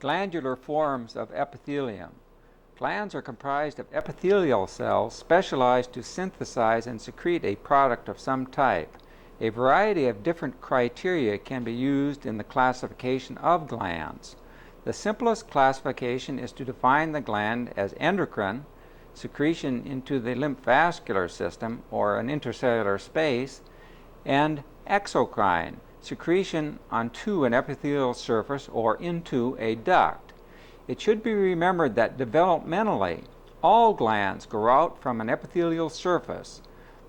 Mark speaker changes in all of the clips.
Speaker 1: Glandular forms of epithelium. Glands are comprised of epithelial cells specialized to synthesize and secrete a product of some type. A variety of different criteria can be used in the classification of glands. The simplest classification is to define the gland as endocrine, secretion into the lymphavascular system or an intercellular space, and exocrine, secretion onto an epithelial surface or into a duct. It should be remembered that developmentally, all glands grow out from an epithelial surface.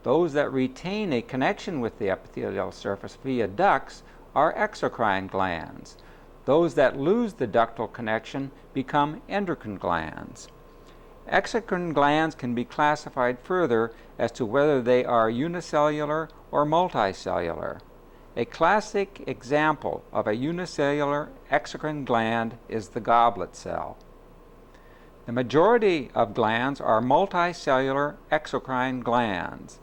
Speaker 1: Those that retain a connection with the epithelial surface via ducts are exocrine glands. Those that lose the ductal connection become endocrine glands. Exocrine glands can be classified further as to whether they are unicellular or multicellular. A classic example of a unicellular exocrine gland is the goblet cell. The majority of glands are multicellular exocrine glands.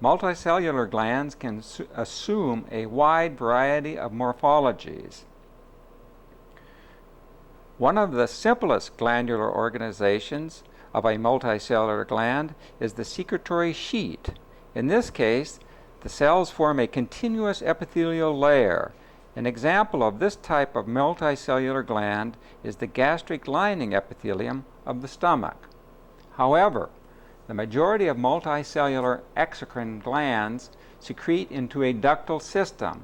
Speaker 1: Multicellular glands can assume a wide variety of morphologies. One of the simplest glandular organizations of a multicellular gland is the secretory sheet. In this case, the cells form a continuous epithelial layer. An example of this type of multicellular gland is the gastric lining epithelium of the stomach. However, the majority of multicellular exocrine glands secrete into a ductal system.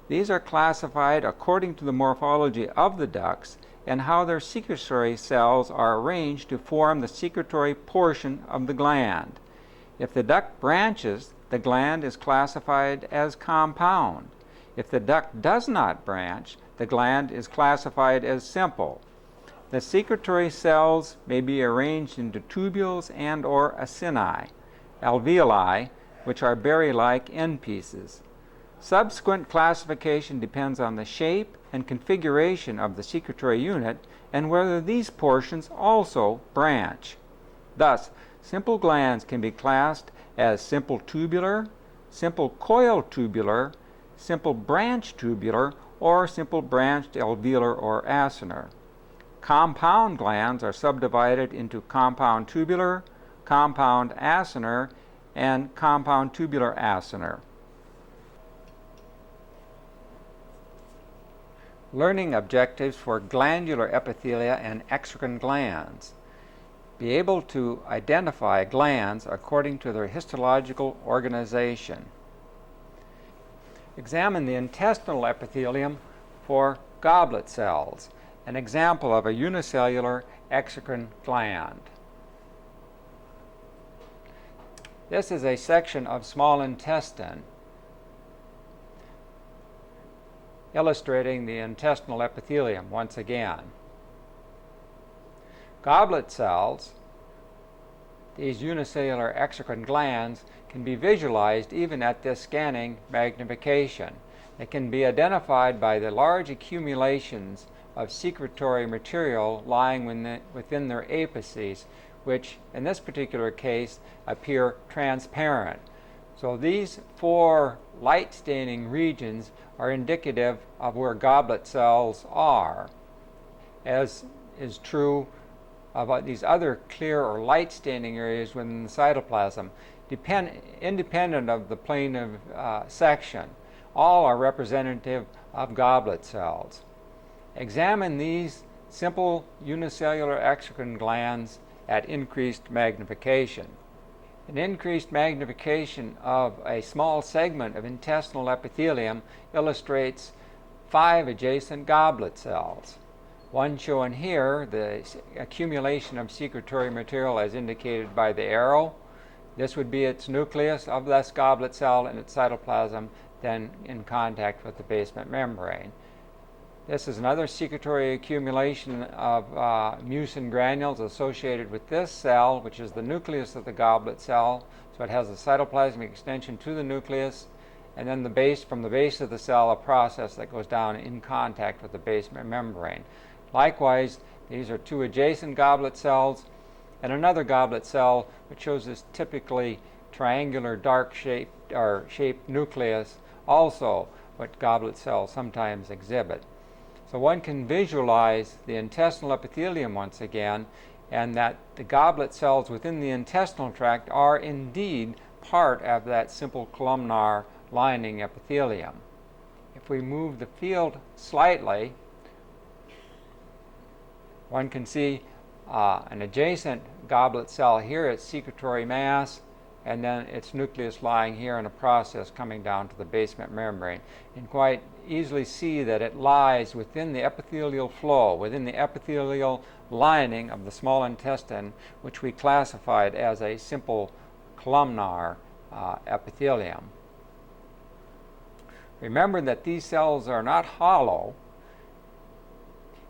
Speaker 1: These are classified according to the morphology of the ducts and how their secretory cells are arranged to form the secretory portion of the gland. If the duct branches, the gland is classified as compound. If the duct does not branch, the gland is classified as simple. The secretory cells may be arranged into tubules and or acini, alveoli, which are berry-like end pieces. Subsequent classification depends on the shape and configuration of the secretory unit and whether these portions also branch. Thus, simple glands can be classed as simple tubular, simple coil tubular, simple branch tubular, or simple branched alveolar or acinar. Compound glands are subdivided into compound tubular, compound acinar, and compound tubular acinar. Learning objectives for glandular epithelia and exocrine glands. Be able to identify glands according to their histological organization. Examine the intestinal epithelium for goblet cells, an example of a unicellular exocrine gland. This is a section of small intestine illustrating the intestinal epithelium once again. Goblet cells, these unicellular exocrine glands, can be visualized even at this scanning magnification. They can be identified by the large accumulations of secretory material lying within their apices, which in this particular case appear transparent. So these four light staining regions are indicative of where goblet cells are, as is true about these other clear or light staining areas within the cytoplasm, independent of the plane of section. All are representative of goblet cells. Examine these simple unicellular exocrine glands at increased magnification. An increased magnification of a small segment of intestinal epithelium illustrates 5 adjacent goblet cells. One shown here, the accumulation of secretory material as indicated by the arrow. This would be its nucleus of this goblet cell and its cytoplasm then in contact with the basement membrane. This is another secretory accumulation of mucin granules associated with this cell, which is the nucleus of the goblet cell. So it has a cytoplasmic extension to the nucleus, and then from the base of the cell, a process that goes down in contact with the basement membrane. Likewise, these are 2 adjacent goblet cells and another goblet cell, which shows this typically triangular dark shaped nucleus, also what goblet cells sometimes exhibit. So one can visualize the intestinal epithelium once again, and that the goblet cells within the intestinal tract are indeed part of that simple columnar lining epithelium. If we move the field slightly, one can see an adjacent goblet cell here, its secretory mass, and then its nucleus lying here in a process coming down to the basement membrane. You can quite easily see that it lies within the epithelial flow, within the epithelial lining of the small intestine, which we classified as a simple columnar epithelium. Remember that these cells are not hollow.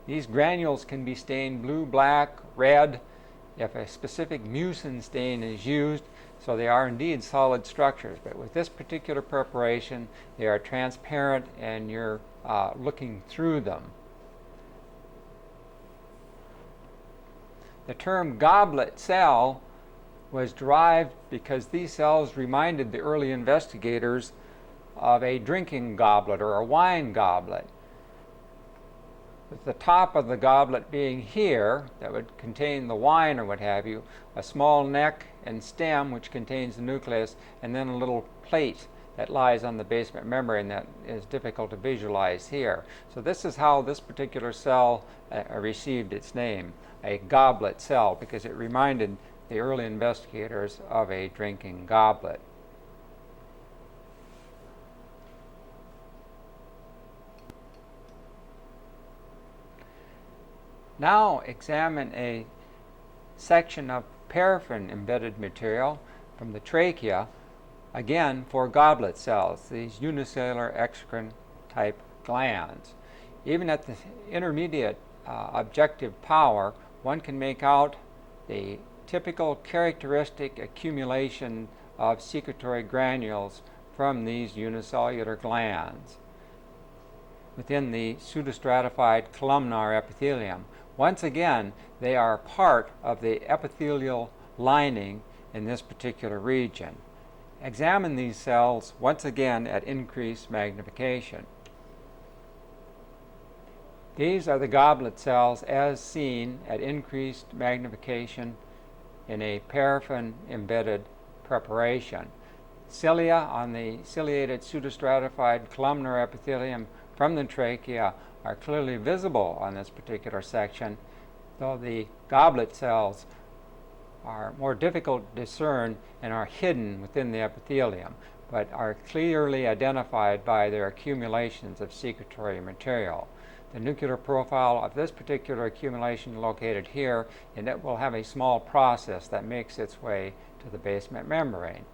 Speaker 1: These granules can be stained blue, black, red, if a specific mucin stain is used, so they are indeed solid structures. But with this particular preparation, they are transparent and you're looking through them. The term goblet cell was derived because these cells reminded the early investigators of a drinking goblet or a wine goblet, with the top of the goblet being here, that would contain the wine or what have you, a small neck and stem which contains the nucleus, and then a little plate that lies on the basement membrane that is difficult to visualize here. So this is how this particular cell received its name, a goblet cell, because it reminded the early investigators of a drinking goblet. Now examine a section of paraffin embedded material from the trachea, again for goblet cells, these unicellular exocrine type glands. Even at the intermediate objective power, one can make out the typical characteristic accumulation of secretory granules from these unicellular glands within the pseudostratified columnar epithelium. Once again, they are part of the epithelial lining in this particular region. Examine these cells once again at increased magnification. These are the goblet cells as seen at increased magnification in a paraffin embedded preparation. Cilia on the ciliated pseudostratified columnar epithelium from the trachea are clearly visible on this particular section, though the goblet cells are more difficult to discern and are hidden within the epithelium, but are clearly identified by their accumulations of secretory material. The nuclear profile of this particular accumulation located here, and it will have a small process that makes its way to the basement membrane.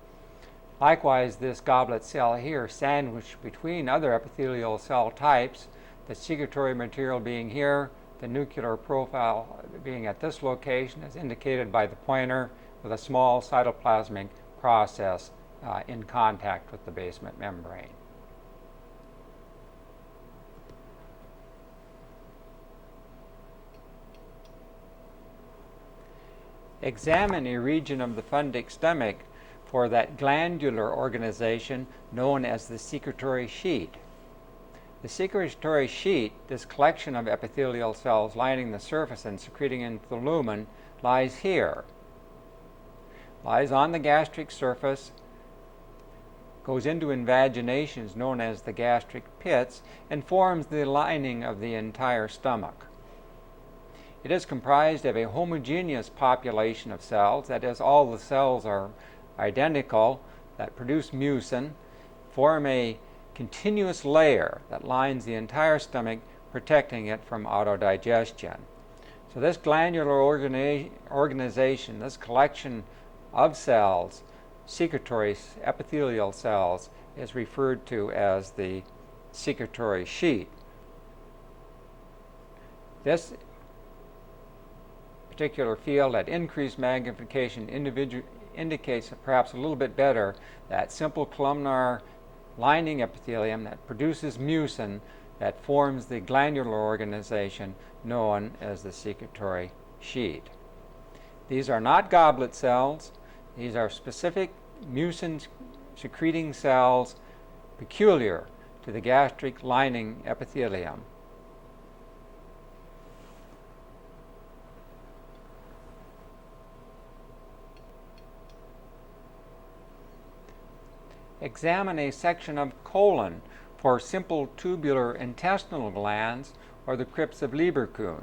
Speaker 1: Likewise, this goblet cell here, sandwiched between other epithelial cell types, the secretory material being here, the nuclear profile being at this location, is indicated by the pointer with a small cytoplasmic process in contact with the basement membrane. Examine a region of the fundic stomach for that glandular organization known as the secretory sheet. The secretory sheet, this collection of epithelial cells lining the surface and secreting into the lumen, lies here. Lies on the gastric surface, goes into invaginations known as the gastric pits, and forms the lining of the entire stomach. It is comprised of a homogeneous population of cells, that is, all the cells are identical, that produce mucin, form a continuous layer that lines the entire stomach, protecting it from autodigestion. So this glandular organization, this collection of cells, secretory epithelial cells, is referred to as the secretory sheet. This particular field at increased magnification indicates perhaps a little bit better that simple columnar lining epithelium that produces mucin that forms the glandular organization known as the secretory sheet. These are not goblet cells. These are specific mucin secreting cells peculiar to the gastric lining epithelium. Examine a section of colon for simple tubular intestinal glands or the crypts of lieberkuhn.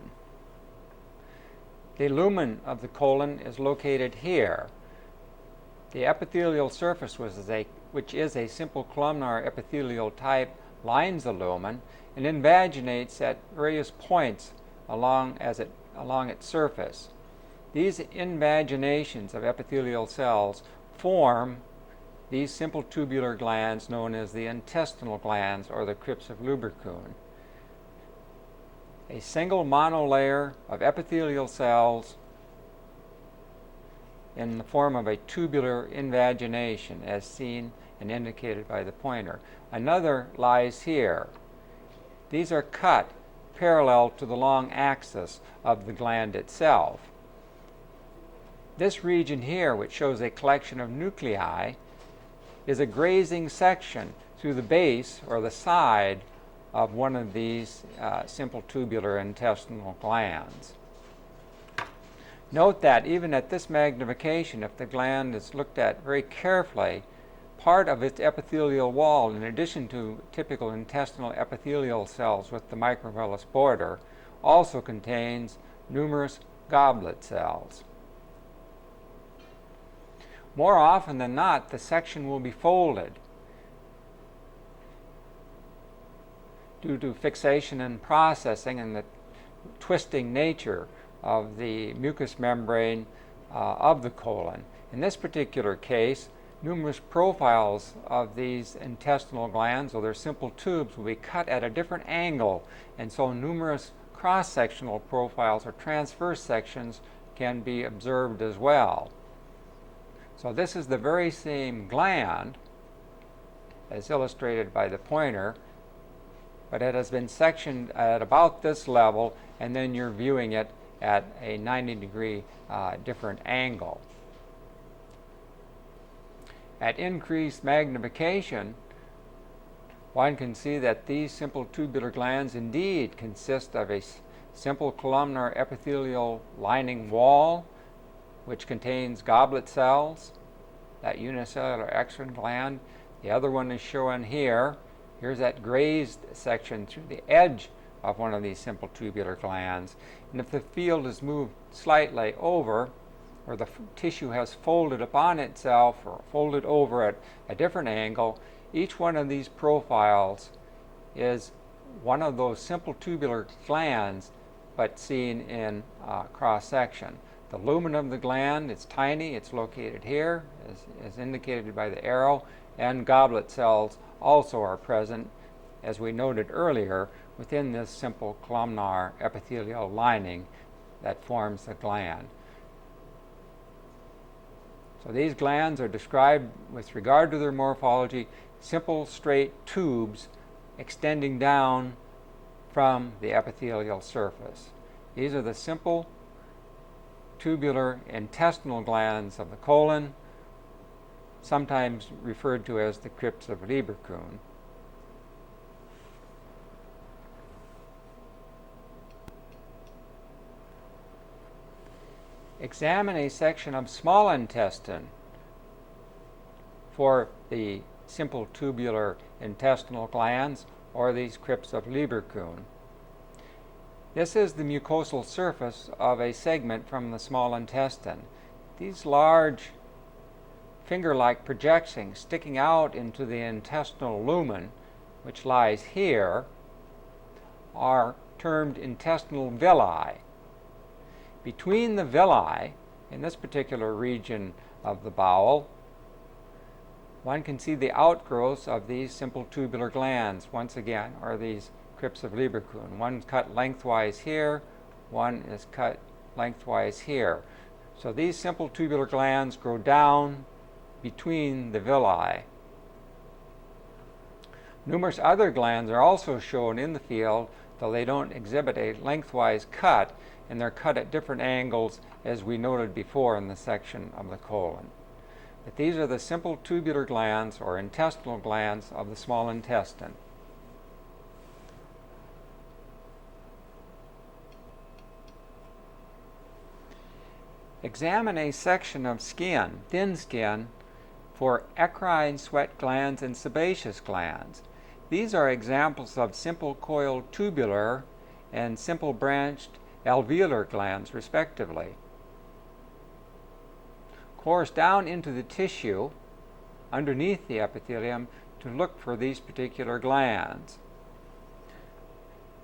Speaker 1: The lumen of the colon is located here. The epithelial surface, which is a simple columnar epithelial type, lines the lumen and invaginates at various points along its surface. These invaginations of epithelial cells form these simple tubular glands known as the intestinal glands or the crypts of lieberkuhn. A single monolayer of epithelial cells in the form of a tubular invagination, as seen and indicated by the pointer. Another lies here. These are cut parallel to the long axis of the gland itself. This region here, which shows a collection of nuclei, is a grazing section through the base or the side of one of these simple tubular intestinal glands. Note that even at this magnification, if the gland is looked at very carefully, part of its epithelial wall, in addition to typical intestinal epithelial cells with the microvillus border, also contains numerous goblet cells. More often than not, the section will be folded due to fixation and processing and the twisting nature of the mucous membrane of the colon. In this particular case, numerous profiles of these intestinal glands, or their simple tubes, will be cut at a different angle, and so numerous cross-sectional profiles or transverse sections can be observed as well. So this is the very same gland as illustrated by the pointer, but it has been sectioned at about this level, and then you're viewing it at a 90-degree different angle. At increased magnification, one can see that these simple tubular glands indeed consist of a simple columnar epithelial lining wall, which contains goblet cells, that unicellular Exocrine gland. The other one is shown here. Here's that grazed section through the edge of one of these simple tubular glands. And if the field is moved slightly over, or the tissue has folded upon itself or folded over at a different angle, each one of these profiles is one of those simple tubular glands, but seen in cross-section. The lumen of the gland is tiny. It's located here, as indicated by the arrow, and goblet cells also are present, as we noted earlier, within this simple columnar epithelial lining that forms the gland. So these glands are described with regard to their morphology, simple straight tubes extending down from the epithelial surface. These are the simple tubular intestinal glands of the colon, sometimes referred to as the crypts of lieberkuhn. Examine a section of small intestine for the simple tubular intestinal glands or these crypts of lieberkuhn. This is the mucosal surface of a segment from the small intestine. These large finger-like projections sticking out into the intestinal lumen, which lies here, are termed intestinal villi. Between the villi, in this particular region of the bowel, one can see the outgrowths of these simple tubular glands, once again, are these crypts of lieberkuhn. One's cut lengthwise here, one is cut lengthwise here. So these simple tubular glands grow down between the villi. Numerous other glands are also shown in the field, though they don't exhibit a lengthwise cut, and they're cut at different angles, as we noted before in the section of the colon. But these are the simple tubular glands or intestinal glands of the small intestine. Examine a section of skin, thin skin, for eccrine sweat glands and sebaceous glands. These are examples of simple coiled tubular and simple branched alveolar glands, respectively. Course down into the tissue underneath the epithelium to look for these particular glands.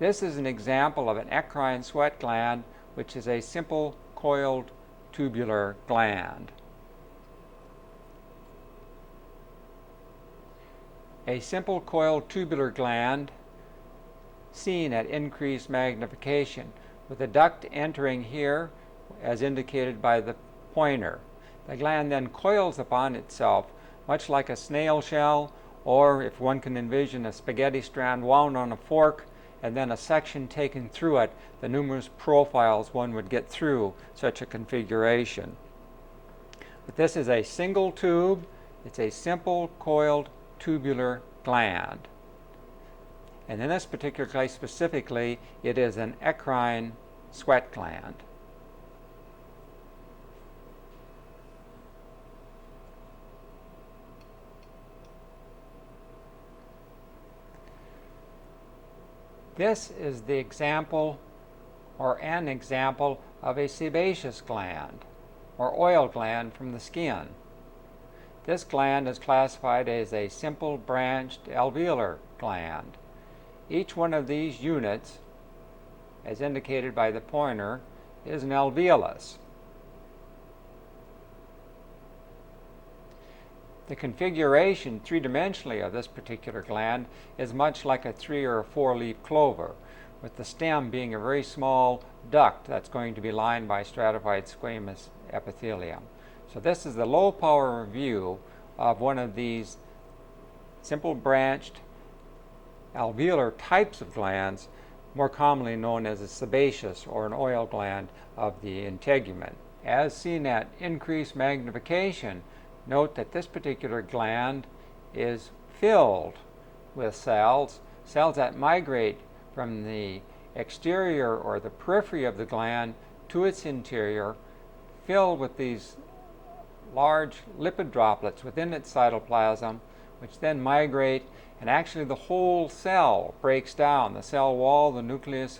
Speaker 1: This is an example of an eccrine sweat gland, which is a simple coiled tubular gland. A simple coiled tubular gland seen at increased magnification, with a duct entering here as indicated by the pointer. The gland then coils upon itself, much like a snail shell, or if one can envision a spaghetti strand wound on a fork and then a section taken through it, the numerous profiles one would get through such a configuration. But this is a single tube. It's a simple coiled tubular gland. And in this particular case specifically, it is an eccrine sweat gland. This is the example or an example of a sebaceous gland or oil gland from the skin. This gland is classified as a simple branched alveolar gland. Each one of these units, as indicated by the pointer, is an alveolus. The configuration three-dimensionally of this particular gland is much like a 3 or 4 leaf clover, with the stem being a very small duct that's going to be lined by stratified squamous epithelium. So this is the low power view of one of these simple branched alveolar types of glands, more commonly known as a sebaceous or an oil gland of the integument. As seen at increased magnification, note that this particular gland is filled with cells that migrate from the exterior or the periphery of the gland to its interior, filled with these large lipid droplets within its cytoplasm, which then migrate, and actually the whole cell breaks down, the cell wall, the nucleus,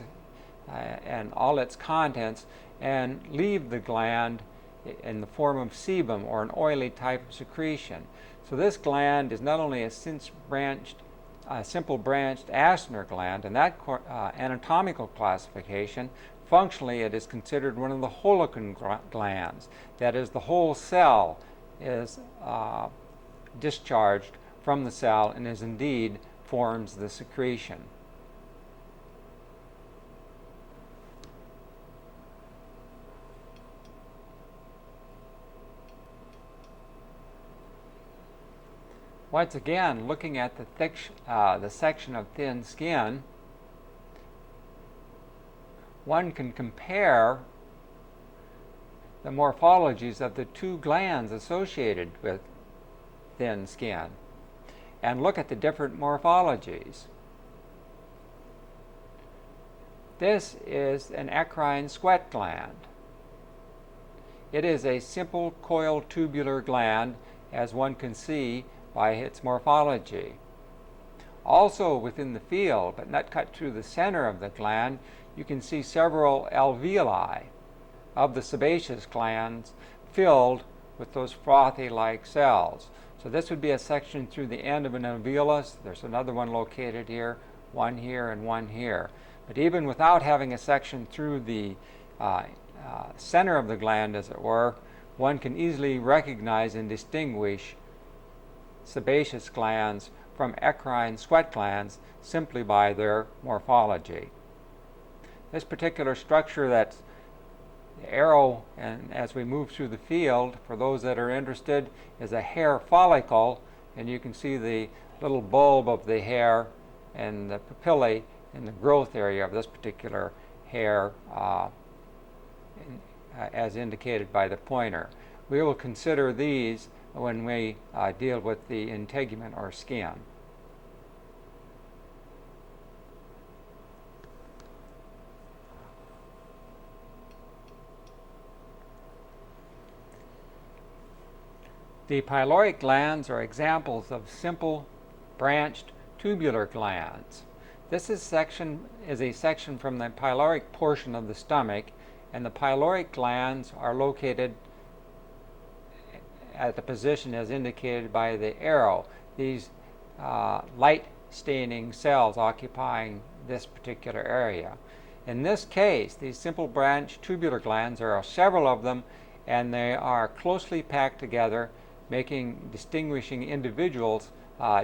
Speaker 1: and all its contents, and leave the gland in the form of sebum, or an oily type of secretion. So this gland is not only a simple branched acinar gland, and that anatomical classification, functionally it is considered one of the holocan glands. That is, the whole cell is discharged from the cell and is indeed forms the secretion. Once again, looking at the section of thin skin, one can compare the morphologies of the two glands associated with thin skin and look at the different morphologies. This is an eccrine sweat gland. It is a simple coiled tubular gland, as one can see by its morphology. Also within the field, but not cut through the center of the gland, you can see several alveoli of the sebaceous glands filled with those frothy-like cells. So this would be a section through the end of an alveolus. There's another one located here, one here, and one here. But even without having a section through the center of the gland, as it were, one can easily recognize and distinguish sebaceous glands from eccrine sweat glands simply by their morphology. This particular structure, that's the arrow, and as we move through the field, for those that are interested, is a hair follicle, and you can see the little bulb of the hair and the papillae in the growth area of this particular hair, as indicated by the pointer. We will consider these when we deal with the integument or skin. The pyloric glands are examples of simple branched tubular glands. This is a section from the pyloric portion of the stomach, and the pyloric glands are located at the position as indicated by the arrow. These light staining cells occupying this particular area. In this case, these simple branched tubular glands, there are several of them, and they are closely packed together, making distinguishing individuals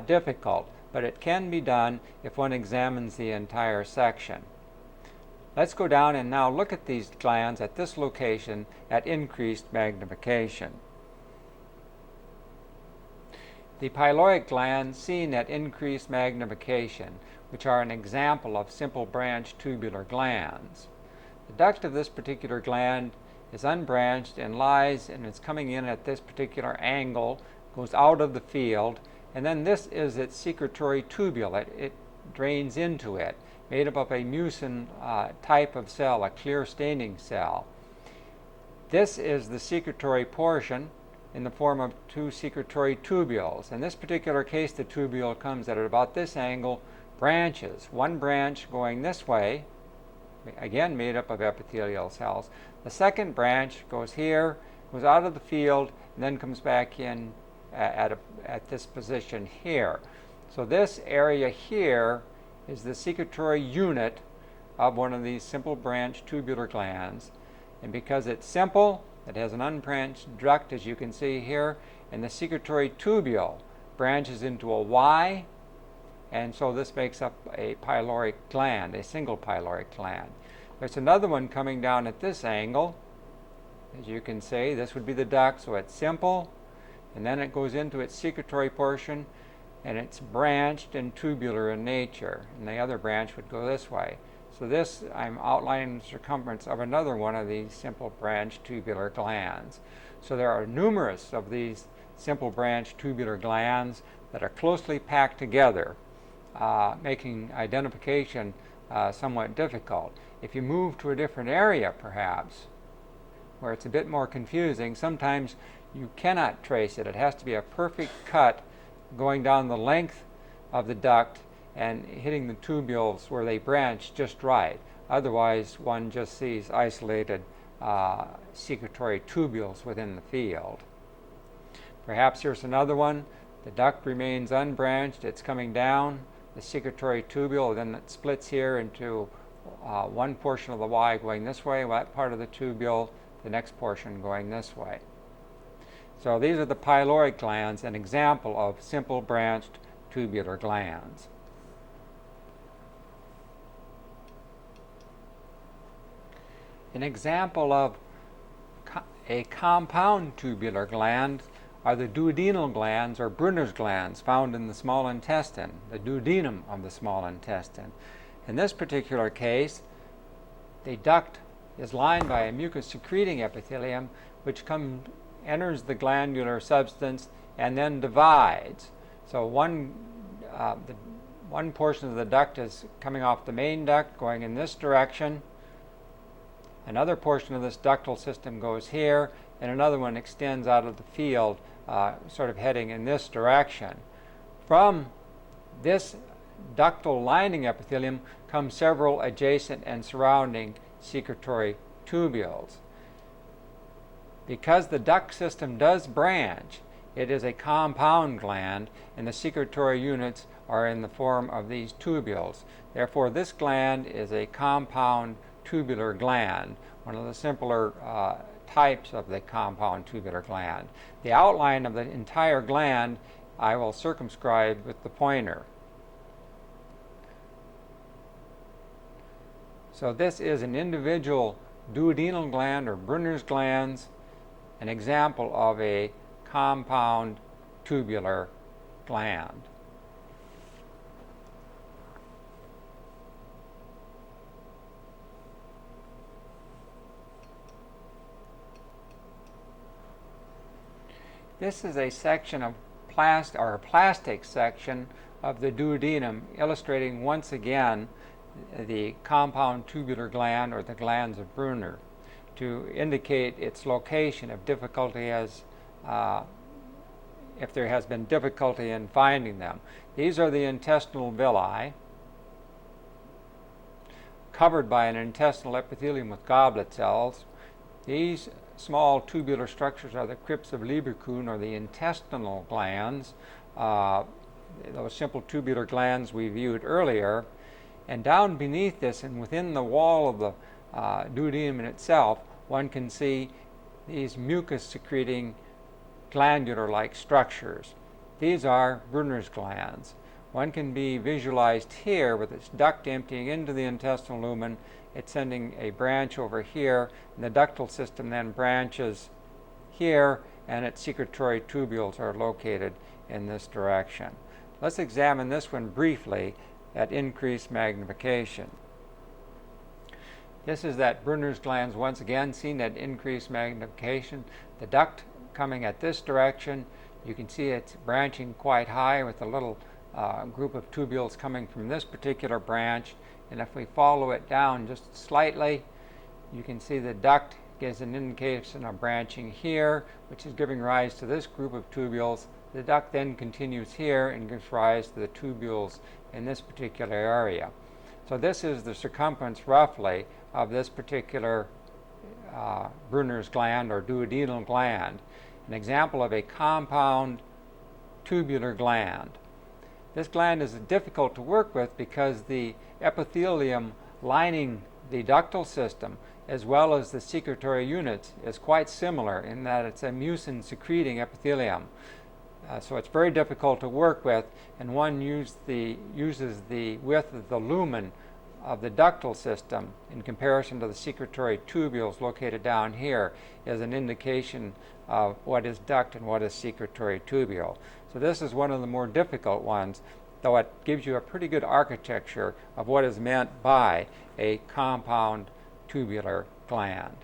Speaker 1: difficult, but it can be done if one examines the entire section. Let's go down and now look at these glands at this location at increased magnification. The pyloric glands seen at increased magnification, which are an example of simple branched tubular glands. The duct of this particular gland is unbranched and lies, and it's coming in at this particular angle, goes out of the field, and then this is its secretory tubule. It drains into it, made up of a mucin type of cell, a clear staining cell. This is the secretory portion in the form of two secretory tubules. In this particular case, the tubule comes at about this angle, branches. One branch going this way, again made up of epithelial cells. The second branch goes here, goes out of the field, and then comes back in at this position here. So this area here is the secretory unit of one of these simple branched tubular glands. And because it's simple, it has an unbranched duct, as you can see here, and the secretory tubule branches into a Y, and so this makes up a pyloric gland, a single pyloric gland. There's another one coming down at this angle. As you can see, this would be the duct, so it's simple, and then it goes into its secretory portion, and it's branched and tubular in nature, and the other branch would go this way. So this, I'm outlining the circumference of another one of these simple branched tubular glands. So there are numerous of these simple branched tubular glands that are closely packed together, making identification somewhat difficult. If you move to a different area, perhaps, where it's a bit more confusing, sometimes you cannot trace it. It has to be a perfect cut going down the length of the duct and hitting the tubules where they branch just right. Otherwise, one just sees isolated secretory tubules within the field. Perhaps here's another one. The duct remains unbranched. It's coming down the secretory tubule, then it splits here into one portion of the Y going this way, that part of the tubule, the next portion going this way. So these are the pyloric glands, an example of simple branched tubular glands. An example of a compound tubular gland are the duodenal glands or Brunner's glands found in the small intestine, the duodenum of the small intestine. In this particular case, the duct is lined by a mucus-secreting epithelium which enters the glandular substance and then divides. So one portion of the duct is coming off the main duct going in this direction. Another portion of this ductal system goes here, and another one extends out of the field, sort of heading in this direction. From this ductal lining epithelium come several adjacent and surrounding secretory tubules. Because the duct system does branch, it is a compound gland, and the secretory units are in the form of these tubules. Therefore, this gland is a compound tubular gland, one of the simpler types of the compound tubular gland. The outline of the entire gland I will circumscribe with the pointer. So this is an individual duodenal gland or Brunner's glands, an example of a compound tubular gland. This is a section of a plastic section of the duodenum, illustrating once again the compound tubular gland or the glands of Brunner. To indicate its location, if difficulty has if there has been difficulty in finding them. These are the intestinal villi, covered by an intestinal epithelium with goblet cells. These small tubular structures are the crypts of lieberkuhn, or the intestinal glands, those simple tubular glands we viewed earlier. And down beneath this and within the wall of the duodenum itself, one can see these mucus-secreting glandular-like structures. These are Brunner's glands. One can be visualized here with its duct emptying into the intestinal lumen. It's sending a branch over here, and the ductal system then branches here, and its secretory tubules are located in this direction. Let's examine this one briefly at increased magnification. This is that Brunner's glands once again seen at increased magnification. The duct coming at this direction, you can see it's branching quite high with a little group of tubules coming from this particular branch. And if we follow it down just slightly, you can see the duct gives an indication of branching here, which is giving rise to this group of tubules. The duct then continues here and gives rise to the tubules in this particular area. So this is the circumference, roughly, of this particular Brunner's gland or duodenal gland, an example of a compound tubular gland. This gland is difficult to work with because the epithelium lining the ductal system as well as the secretory units is quite similar in that it's a mucin-secreting epithelium. So it's very difficult to work with, and one uses the width of the lumen of the ductal system in comparison to the secretory tubules located down here as an indication of what is duct and what is secretory tubule. So this is one of the more difficult ones, though it gives you a pretty good architecture of what is meant by a compound tubular gland.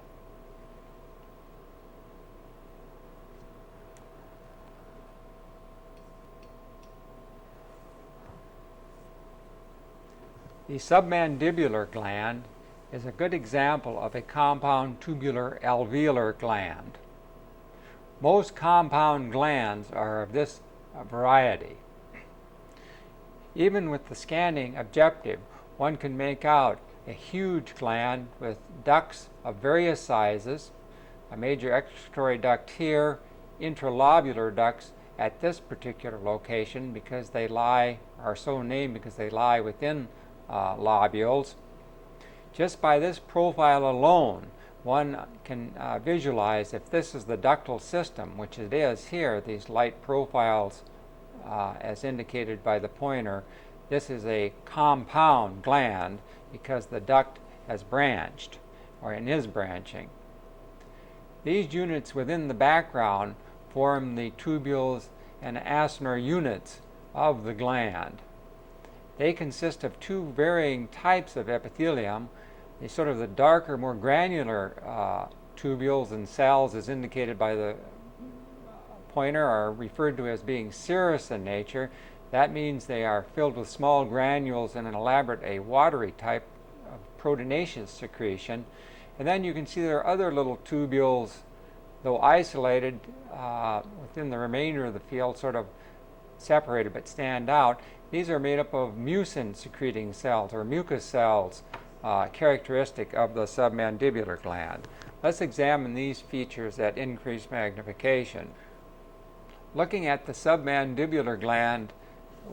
Speaker 1: The submandibular gland is a good example of a compound tubular alveolar gland. Most compound glands are of this variety. Even with the scanning objective, one can make out a huge gland with ducts of various sizes, a major excretory duct here, intralobular ducts at this particular location because they are so named because they lie within lobules. Just by this profile alone, one can visualize if this is the ductal system, which it is here, these light profiles as indicated by the pointer. This is a compound gland because the duct has branched or is branching. These units within the background form the tubules and acinar units of the gland. They consist of two varying types of epithelium. The darker, more granular tubules and cells, as indicated by the pointer, are referred to as being serous in nature. That means they are filled with small granules and an elaborate, a watery type of proteinaceous secretion. And then you can see there are other little tubules, though isolated within the remainder of the field, sort of separated but stand out. These are made up of mucin-secreting cells or mucus cells, characteristic of the submandibular gland. Let's examine these features at increased magnification. Looking at the submandibular gland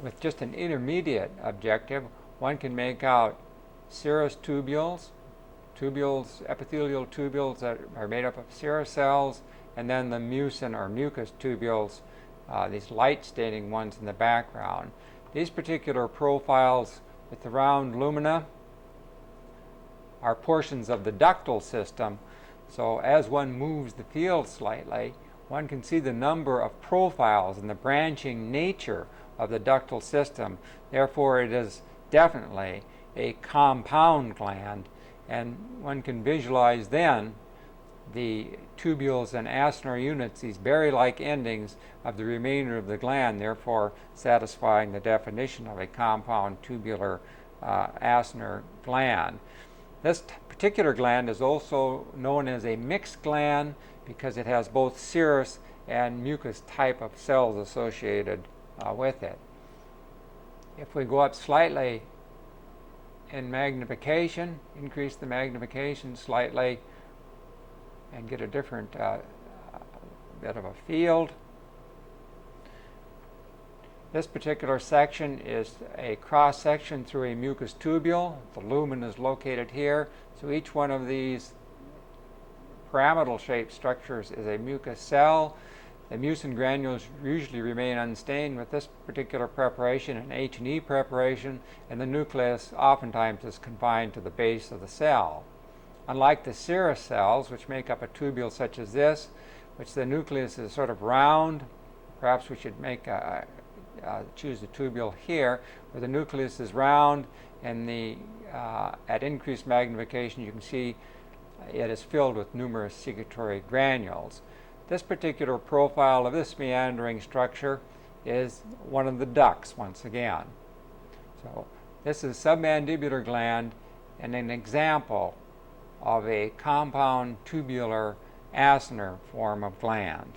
Speaker 1: with just an intermediate objective, one can make out serous tubules, epithelial tubules that are made up of serous cells, and then the mucin or mucus tubules, these light staining ones in the background. These particular profiles with the round lumina are portions of the ductal system. So as one moves the field slightly, one can see the number of profiles and the branching nature of the ductal system. Therefore, it is definitely a compound gland, and one can visualize then the tubules and acinar units, these berry-like endings of the remainder of the gland, therefore satisfying the definition of a compound tubular acinar gland. This particular gland is also known as a mixed gland because it has both serous and mucus type of cells associated with it. If we go up slightly in magnification, increase the magnification slightly, and get a different bit of a field. This particular section is a cross section through a mucus tubule. The lumen is located here. So each one of these pyramidal shaped structures is a mucus cell. The mucin granules usually remain unstained with this particular preparation, an H&E preparation, and the nucleus oftentimes is confined to the base of the cell. Unlike the serous cells, which make up a tubule such as this, which the nucleus is sort of round, perhaps we should make choose the tubule here, where the nucleus is round, and at increased magnification you can see it is filled with numerous secretory granules. This particular profile of this meandering structure is one of the ducts once again. So this is submandibular gland and an example of a compound tubular acinar form of gland.